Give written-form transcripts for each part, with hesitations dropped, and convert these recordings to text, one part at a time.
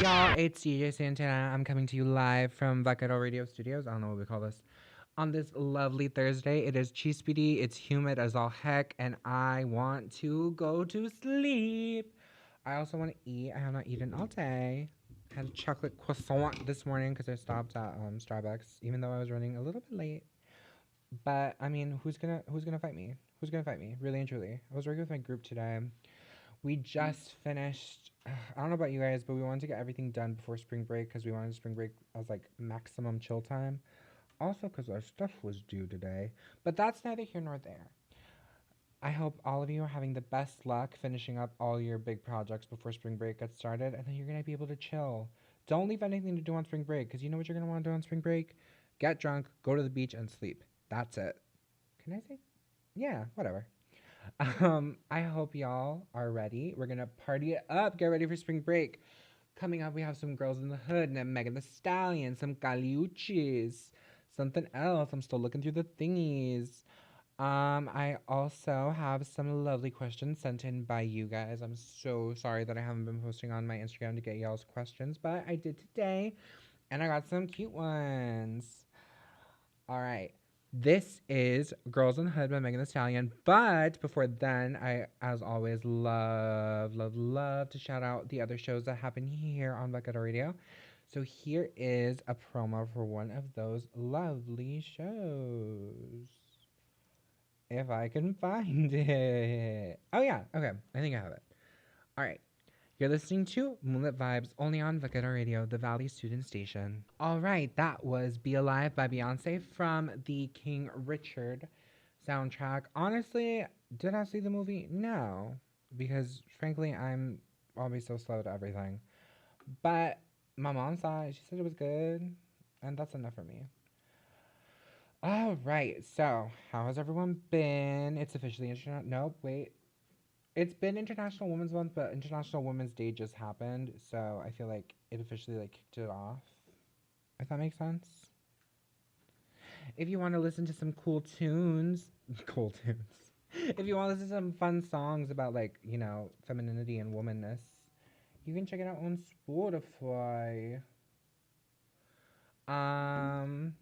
Y'all, it's DJ Santana. I'm coming to you live from Vaquero Radio Studios. I don't know what we call this. On this lovely Thursday, it is cheese-speedy, it's humid as all heck, and I want to go to sleep. I also want to eat. I have not eaten all day. Had a chocolate croissant this morning because I stopped at Starbucks, even though I was running a little bit late. But I mean, who's gonna fight me? Who's gonna fight me? Really and truly. I was working with my group today. We just finished. I don't know about you guys, but we wanted to get everything done before spring break because we wanted spring break as like maximum chill time. Also, because our stuff was due today. But that's neither here nor there. I hope all of you are having the best luck finishing up all your big projects before spring break gets started, and then you're going to be able to chill. Don't leave anything to do on spring break because you know what you're going to want to do on spring break? Get drunk, go to the beach, and sleep. That's it. Can I say? Yeah, whatever. I hope y'all are ready. We're gonna party it up. Get ready for spring break. Coming up, we have some girls in the hood and then Megan the Stallion, some Caliuchis, something else. I'm still looking through the thingies. I also have some lovely questions sent in by you guys. I'm so sorry that I haven't been posting on my Instagram to get y'all's questions, but I did today, and I got some cute ones. All right. This is Girls in the Hood by Megan Thee Stallion. But before then, I, as always, love to shout out the other shows that happen here on Bucket Radio. So here is a promo for one of those lovely shows. If I can find it. Oh, yeah. Okay. I think I have it. All right. You're listening to MoonLit Vibes only on Vaquero Radio, the Valley Student Station. All right, that was Be Alive by Beyonce from the King Richard soundtrack. Honestly, did I see the movie? No, because frankly, I'm always so slow to everything. But my mom saw it, she said it was good, and that's enough for me. All right, so how has everyone been? It's officially international. Nope, wait. It's been International Women's Month, but International Women's Day just happened, so I feel like it officially like kicked it off. If that makes sense. If you want to listen to some cool tunes, cool tunes. If you want to listen to some fun songs about like femininity and womanness, you can check it out on Spotify. Um,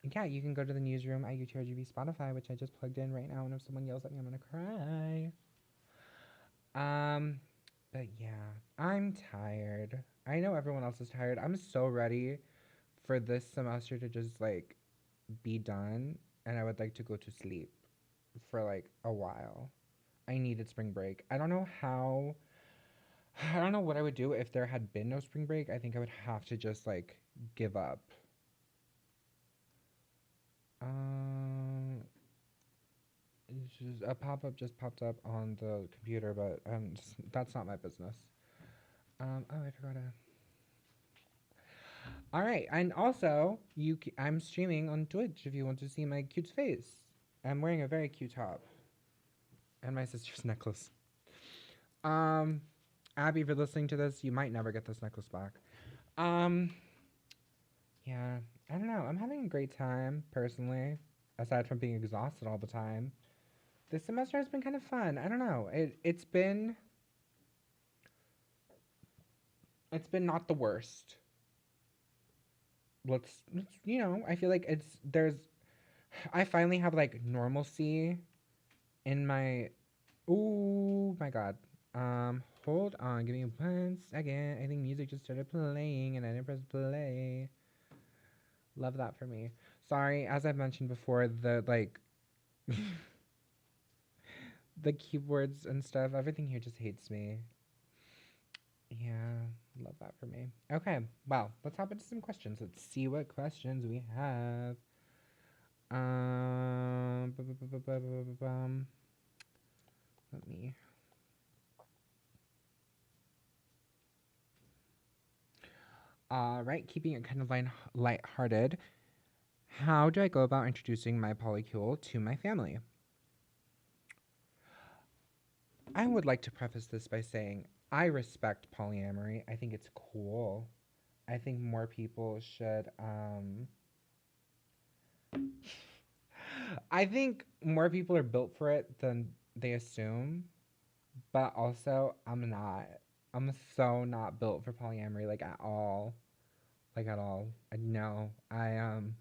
yeah, you can go to the newsroom at UTRGV Spotify, which I just plugged in right now, and if someone yells at me, I'm gonna cry. Um, but yeah, I'm tired. I know everyone else is tired. I'm so ready for this semester to just like be done, and I would like to go to sleep for like a while. I needed spring break. I don't know how. I don't know what I would do if there had been no spring break. I think I would have to just like give up. Um, it's just, a pop up just popped up on the computer, but that's not my business. Oh, I forgot to. All right, and also I'm streaming on Twitch if you want to see my cute face. I'm wearing a very cute top and my sister's necklace. Um, Abby, if you're listening to this, you might never get this necklace back. Um, yeah, I don't know. I'm having a great time personally, aside from being exhausted all the time. This semester has been kind of fun. I don't know. It's been not the worst. I feel like I finally have like normalcy in my. Oh my god. Hold on, give me 1 second. I think music just started playing and I didn't press play. Love that for me. Sorry, as I've mentioned before, the like the keyboards and stuff, everything here just hates me. Yeah, love that for me. Okay, well, let's hop into some questions. Let's see what questions we have. Let me. All right, keeping it kind of light-hearted. How do I go about introducing my polycule to my family? I would like to preface this by saying I respect polyamory. I think it's cool. I think more people should. I think more people are built for it than they assume, but also I'm not. I'm so not built for polyamory, like at all. Like at all. No. I'm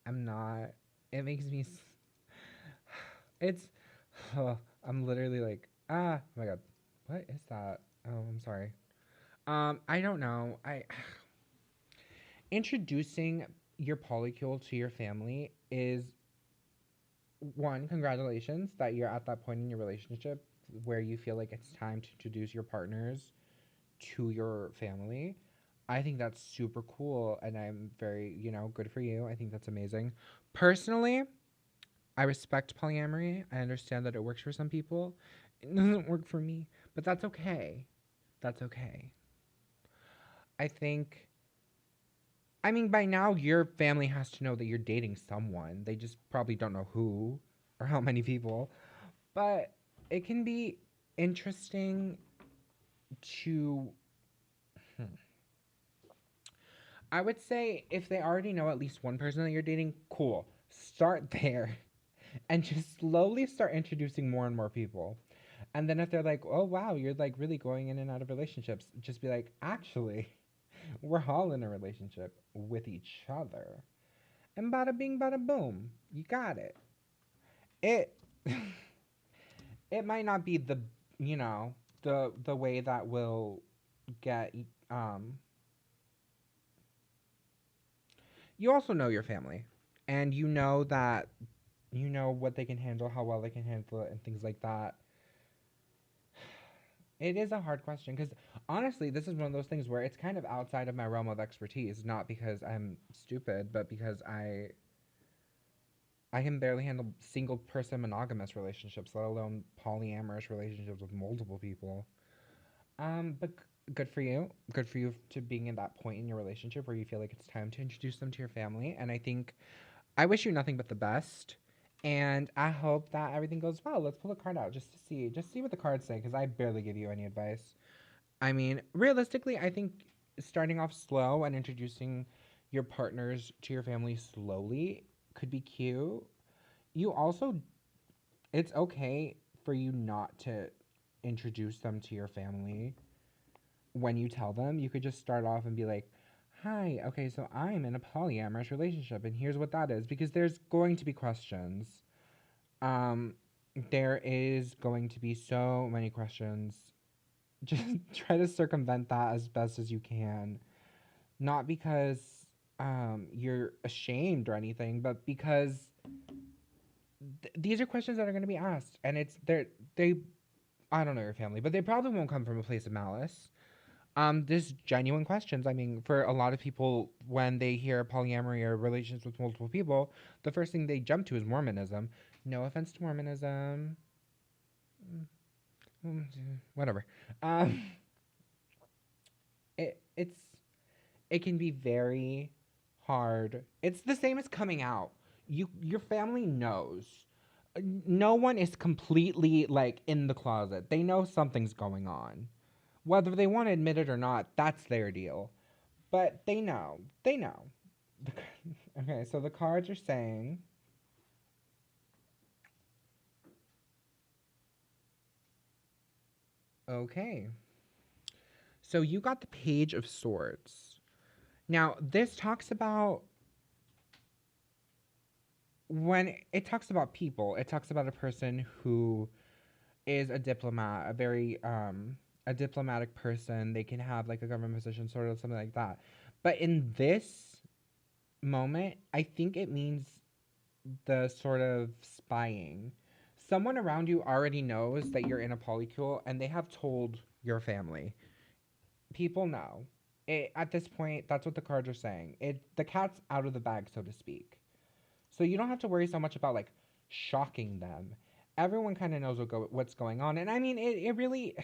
not. It makes me it's I'm literally like, oh my god. What is that? Oh, I'm sorry. I don't know. I introducing your polycule to your family is one, congratulations that you're at that point in your relationship where you feel like it's time to introduce your partners to your family. I think that's super cool and I'm very, good for you. I think that's amazing. Personally, I respect polyamory. I understand that it works for some people. It doesn't work for me, but that's okay. That's okay. I think I mean, by now, your family has to know that you're dating someone. They just probably don't know who or how many people. But it can be interesting to. Hmm. I would say if they already know at least one person that you're dating, cool. Start there and just slowly start introducing more and more people. And then if they're like, oh, wow, you're like really going in and out of relationships, just be like, actually, we're all in a relationship with each other. And bada bing, bada boom. You got it. It it might not be you know the way that will get um. You also know your family, and you know that you know what they can handle, how well they can handle it, and things like that. It is a hard question because honestly, this is one of those things where it's kind of outside of my realm of expertise. Not because I'm stupid, but because I can barely handle single person monogamous relationships, let alone polyamorous relationships with multiple people. But good for you. Good for you to being in that point in your relationship where you feel like it's time to introduce them to your family. And I think I wish you nothing but the best. And I hope that everything goes well. Let's pull a card out just see what the cards say, because I barely give you any advice. I mean, realistically, I think starting off slow and introducing your partners to your family slowly could be cute. You also It's okay for you not to introduce them to your family when you tell them. You could just start off and be like, hi, okay, so I'm in a polyamorous relationship, and here's what that is, because there's going to be questions. Um, there is going to be so many questions. Just try to circumvent that as best as you can. Not because you're ashamed or anything, but because these are questions that are going to be asked, and they I don't know your family, but they probably won't come from a place of malice. There's genuine questions. I mean, for a lot of people, when they hear polyamory or relations with multiple people, the first thing they jump to is Mormonism. No offense to Mormonism. Whatever. Um, it's it can be very hard. It's the same as coming out. Your family knows. No one is completely like in the closet. They know something's going on. Whether they want to admit it or not, that's their deal. But they know. They know. Okay, so the cards are saying, okay. So you got the Page of Swords. Now, this talks about when it talks about people, it talks about a person who is a diplomat, a diplomatic person. They can have like a government position, sort of something like that. But in this moment, I think it means the sort of spying. Someone around you already knows that you're in a polycule and they have told your family. People know. At this point, that's what the cards are saying. The cat's out of the bag, so to speak. So you don't have to worry so much about like shocking them. Everyone kind of knows what's going on. And I mean, it really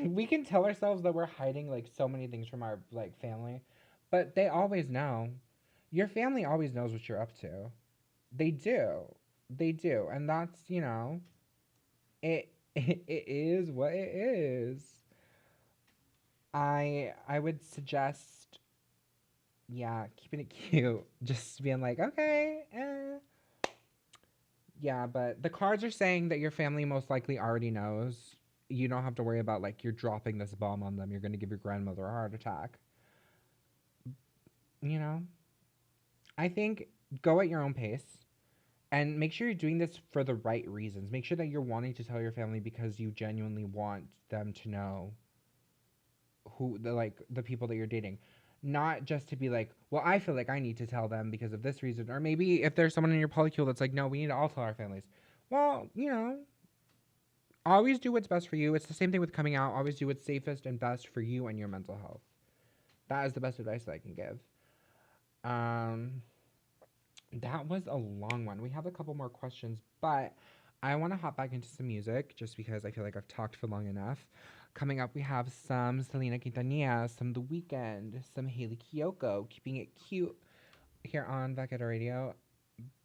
we can tell ourselves that we're hiding like so many things from our like family, but they always know. Your family always knows what you're up to. They do. They do. And that's, it is what it is. I would suggest, yeah, keeping it cute. Just being like, okay, Yeah, but the cards are saying that your family most likely already knows. You don't have to worry about like you're dropping this bomb on them. You're going to give your grandmother a heart attack. You know, I think go at your own pace and make sure you're doing this for the right reasons. Make sure that you're wanting to tell your family because you genuinely want them to know who the people that you're dating. Not just to be like, well, I feel like I need to tell them because of this reason. Or maybe if there's someone in your polycule that's like, no, we need to all tell our families. Well, always do what's best for you. It's the same thing with coming out. Always do what's safest and best for you and your mental health. That is the best advice that I can give. Um, that was a long one. We have a couple more questions, but I want to hop back into some music just because I feel like I've talked for long enough. Coming up, we have some Selena Quintanilla, some The Weeknd, some Haley Kiyoko, keeping it cute here on Vacado Radio.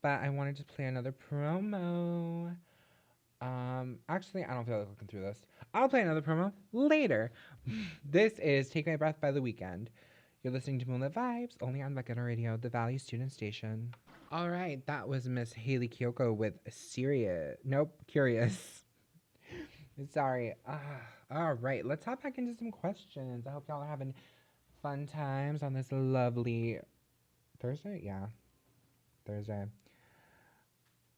But I wanted to play another promo. Actually, I don't feel like looking through this. I'll play another promo later. This is Take My Breath by The Weeknd. You're listening to MoonLit Vibes, only on Vacado Radio, the Valley Student Station. All right, that was Miss Haley Kiyoko with Serious. Nope, Curious. Sorry. All right, let's hop back into some questions. I hope y'all are having fun times on this lovely Thursday. Yeah, Thursday.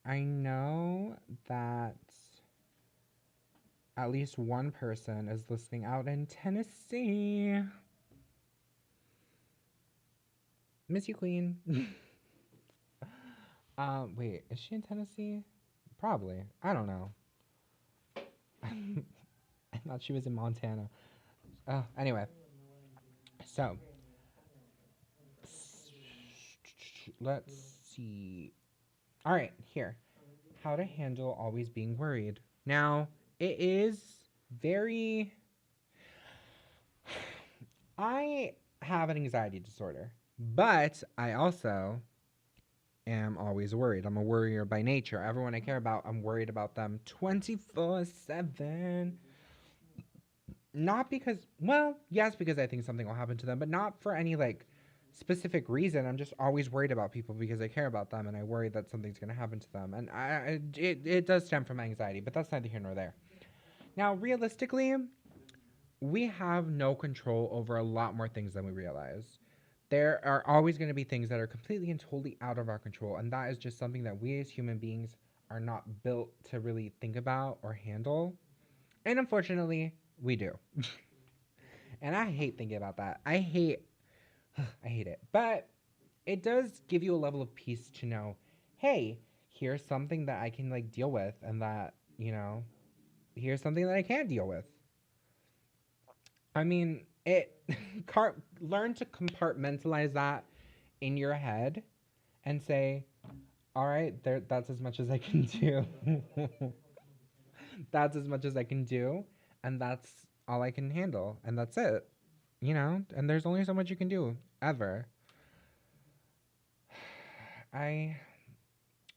I know that at least one person is listening out in Tennessee. Miss you, Queen. Wait, is she in Tennessee? Probably. I don't know. I thought she was in Montana. Anyway, so let's see. All right, here. How to handle always being worried. Now, it is very. I have an anxiety disorder, but I also am always worried. I'm a worrier by nature. Everyone I care about, I'm worried about them 24/7. Not because, well, yes, because I think something will happen to them, but not for any like specific reason. I'm just always worried about people because I care about them and I worry that something's going to happen to them. And it does stem from anxiety, but that's neither here nor there. Now, realistically, we have no control over a lot more things than we realize. There are always going to be things that are completely and totally out of our control, and that is just something that we as human beings are not built to really think about or handle. And unfortunately, we do. And I hate thinking about that. I hate it. But it does give you a level of peace to know, hey, here's something that I can like deal with and that, here's something that I can't deal with. I mean, learn to compartmentalize that in your head and say, all right, that's as much as I can do. That's as much as I can do, and that's all I can handle, and that's it. And there's only so much you can do ever. I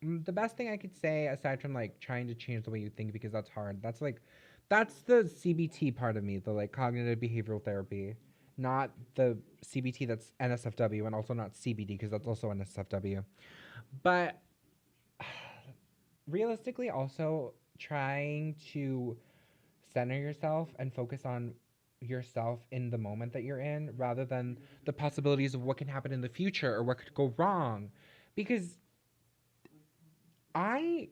the best thing I could say aside from like trying to change the way you think because that's hard. That's the CBT part of me, the like cognitive behavioral therapy, not the CBT that's NSFW and also not CBD because that's also NSFW. But realistically also trying to center yourself and focus on yourself in the moment that you're in rather than the possibilities of what can happen in the future or what could go wrong. Because I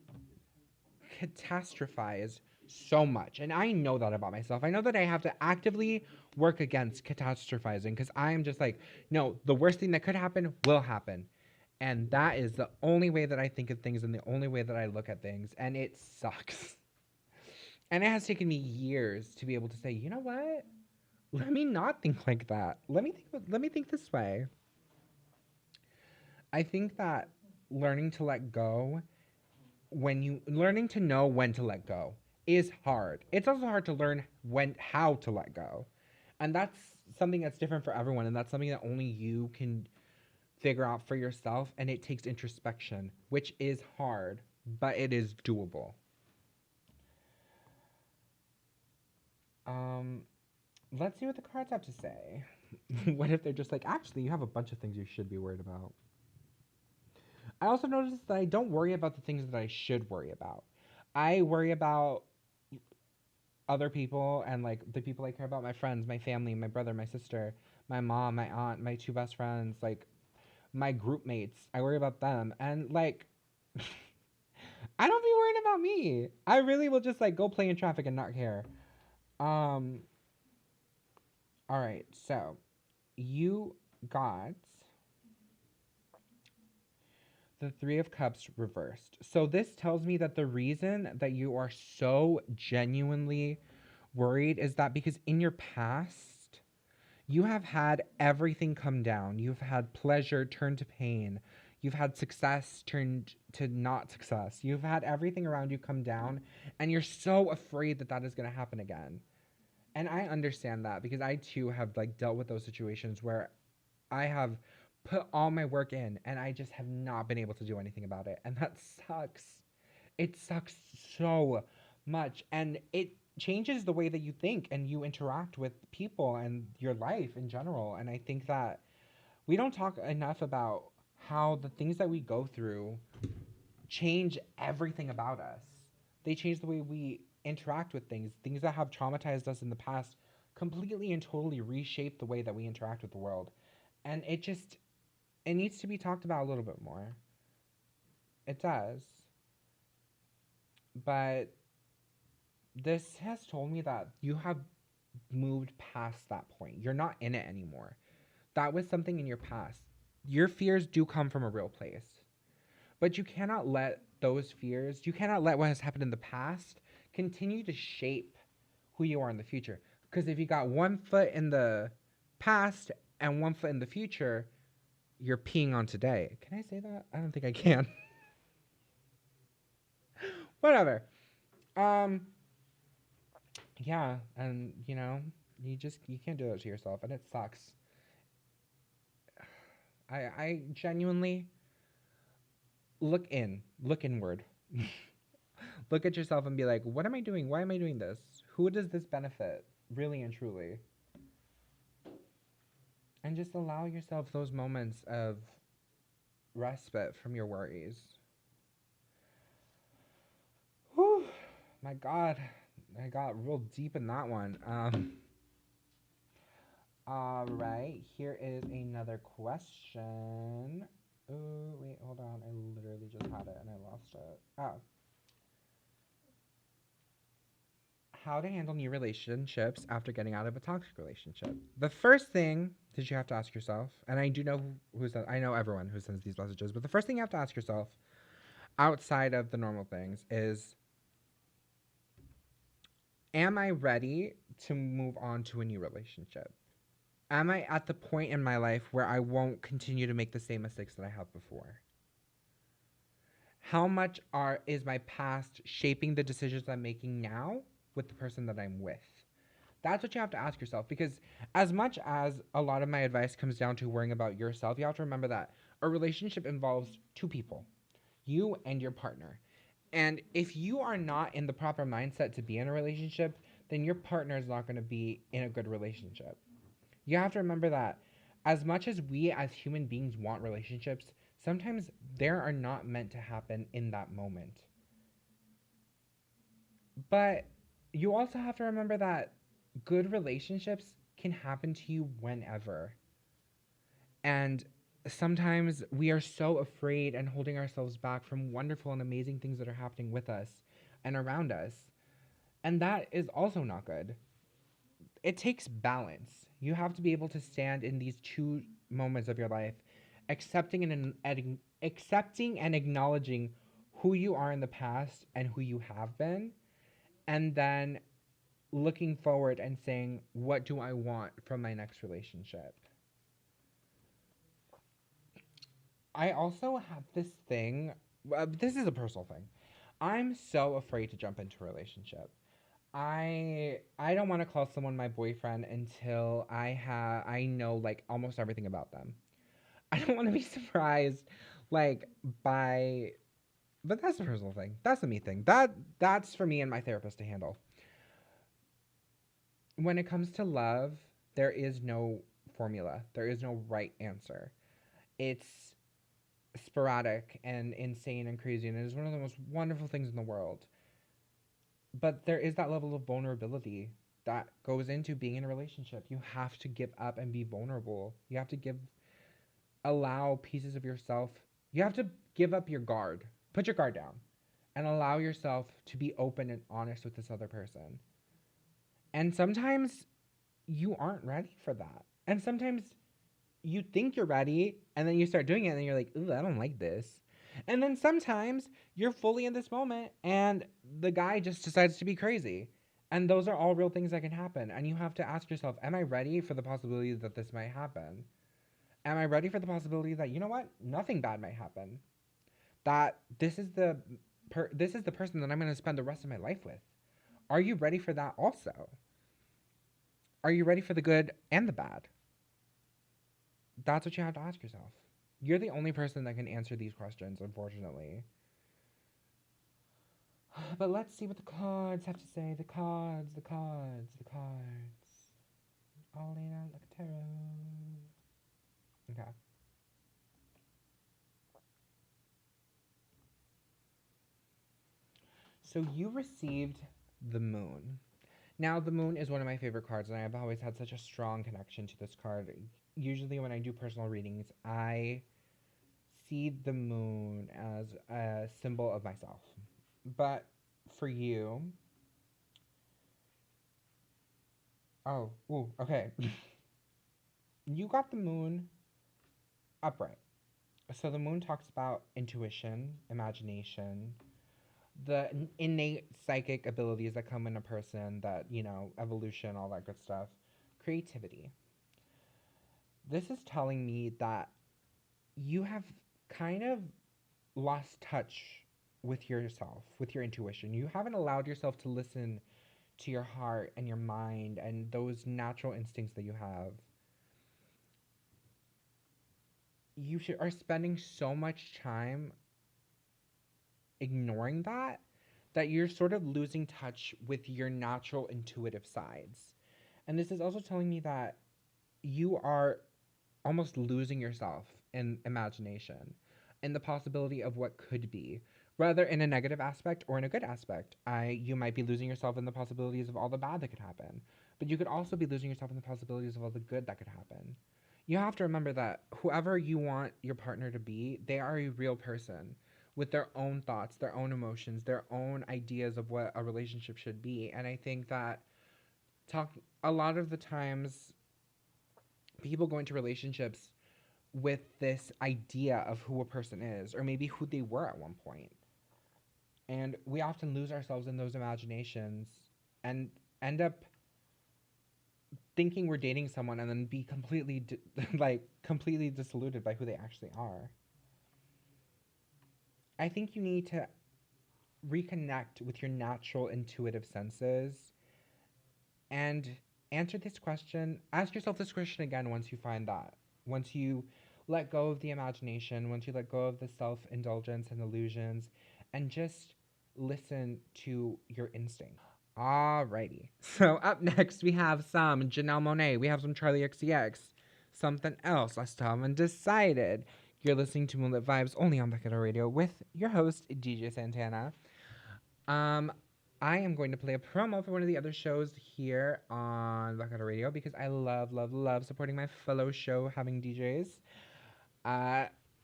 catastrophize so much. And I know that about myself. I know that I have to actively work against catastrophizing because I am just like, no, the worst thing that could happen will happen. And that is the only way that I think of things and the only way that I look at things. And it sucks. And it has taken me years to be able to say, you know what? Let me not think like that. Let me think this way. I think that learning to let go learning to know when to let go is hard. It's also hard to learn how to let go. And that's something that's different for everyone and that's something that only you can figure out for yourself and it takes introspection, which is hard, but it is doable. Um let's see what the cards have to say. What if they're just like, actually, you have a bunch of things you should be worried about? I also noticed that I don't worry about the things that I should worry about. I worry about other people and like the people I care about, my friends, my family, my brother, my sister, my mom, my aunt, my two best friends, like my group mates. I worry about them. And like I don't be worrying about me. I really will just like go play in traffic and not care. Um all right. So, you got the 3 of Cups reversed. So this tells me that the reason that you are so genuinely worried is that because in your past, you have had everything come down. You've had pleasure turn to pain. You've had success turned to not success. You've had everything around you come down, and you're so afraid that that is going to happen again. And I understand that because I too have like dealt with those situations where I have put all my work in and I just have not been able to do anything about it. And that sucks. It sucks so much. And it changes the way that you think and you interact with people and your life in general. And I think that we don't talk enough about how the things that we go through change everything about us. They change the way we interact with things. Things that have traumatized us in the past completely and totally reshape the way that we interact with the world. And it needs to be talked about a little bit more. It does. But this has told me that you have moved past that point. You're not in it anymore. That was something in your past. Your fears do come from a real place. But you cannot let those fears, you cannot let what has happened in the past continue to shape who you are in the future. Because if you got one foot in the past and one foot in the future, you're peeing on today. Can I say that? I don't think I can. Whatever. Um, yeah, and you can't do it to yourself, and it sucks. I genuinely look inward. Look at yourself and be like, what am I doing? Why am I doing this? Who does this benefit, really and truly? And just allow yourself those moments of respite from your worries. Whew, my God, I got real deep in that one. All right, here is another question. Oh, wait, hold on. I literally just had it and I lost it. Oh. How to handle new relationships after getting out of a toxic relationship. The first thing that you have to ask yourself, and I do know I know everyone who sends these messages, but the first thing you have to ask yourself outside of the normal things is, am I ready to move on to a new relationship? Am I at the point in my life where I won't continue to make the same mistakes that I have before? How much is my past shaping the decisions I'm making now with the person that I'm with? That's what you have to ask yourself, because as much as a lot of my advice comes down to worrying about yourself, you have to remember that a relationship involves two people, you and your partner. And if you are not in the proper mindset to be in a relationship, then your partner is not going to be in a good relationship. You have to remember that as much as we as human beings want relationships, sometimes they are not meant to happen in that moment. But you also have to remember that good relationships can happen to you whenever. And sometimes we are so afraid and holding ourselves back from wonderful and amazing things that are happening with us and around us. And that is also not good. It takes balance. You have to be able to stand in these two moments of your life, accepting and acknowledging who you are in the past and who you have been, and then looking forward and saying, what do I want from my next relationship? I also have this thing, this is a personal thing. I'm so afraid to jump into a relationship. I don't want to call someone my boyfriend until I know like almost everything about them. I don't want to be surprised like by but that's a personal thing. That's a me thing. That's for me and my therapist to handle. When it comes to love, there is no formula. There is no right answer. It's sporadic and insane and crazy, and it is one of the most wonderful things in the world. But there is that level of vulnerability that goes into being in a relationship. You have to give up and be vulnerable. You have to allow pieces of yourself. You have to give up your guard. Put your guard down and allow yourself to be open and honest with this other person. And sometimes you aren't ready for that. And sometimes you think you're ready and then you start doing it and you're like, ooh, I don't like this. And then sometimes you're fully in this moment and the guy just decides to be crazy. And those are all real things that can happen. And you have to ask yourself, am I ready for the possibility that this might happen? Am I ready for the possibility that, you know what, nothing bad might happen? That this is the person that I'm going to spend the rest of my life with. Are you ready for that also? Are you ready for the good and the bad? That's what you have to ask yourself. You're the only person that can answer these questions, unfortunately. But let's see what the cards have to say. The cards, the cards, the cards. All laid out like a tarot. Okay. So you received the moon. Now, the moon is one of my favorite cards, and I've always had such a strong connection to this card. Usually, when I do personal readings, I see the moon as a symbol of myself. But for you, oh, ooh, okay. You got the moon upright. So the moon talks about intuition, imagination, the innate psychic abilities that come in a person, that, evolution, all that good stuff, creativity. This is telling me that you have kind of lost touch with yourself, with your intuition. You haven't allowed yourself to listen to your heart and your mind and those natural instincts that you have. Are spending so much time ignoring that you're sort of losing touch with your natural intuitive sides. And this is also telling me that you are almost losing yourself in imagination and the possibility of what could be, whether in a negative aspect or in a good aspect. You might be losing yourself in the possibilities of all the bad that could happen, but you could also be losing yourself in the possibilities of all the good that could happen. You have to remember that whoever you want your partner to be, they are a real person with their own thoughts, their own emotions, their own ideas of what a relationship should be. And I think that talk a lot of the times people go into relationships with this idea of who a person is, or maybe who they were at one point. And we often lose ourselves in those imaginations and end up thinking we're dating someone and then be completely disillusioned by who they actually are. I think you need to reconnect with your natural intuitive senses and answer this question. Ask yourself this question again once you find that. Once you let go of the imagination, once you let go of the self indulgence and illusions, and just listen to your instinct. Alrighty. So up next we have some Janelle Monáe. We have some Charlie XCX. Something else I still haven't decided. You're listening to MoonLit Vibes only on Bucket Radio with your host DJ Santana. I am going to play a promo for one of the other shows here on Bucket Radio because I love, love, love supporting my fellow show having DJs.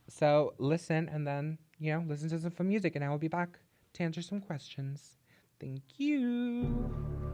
So listen and then, listen to some fun music and I will be back to answer some questions. Thank you.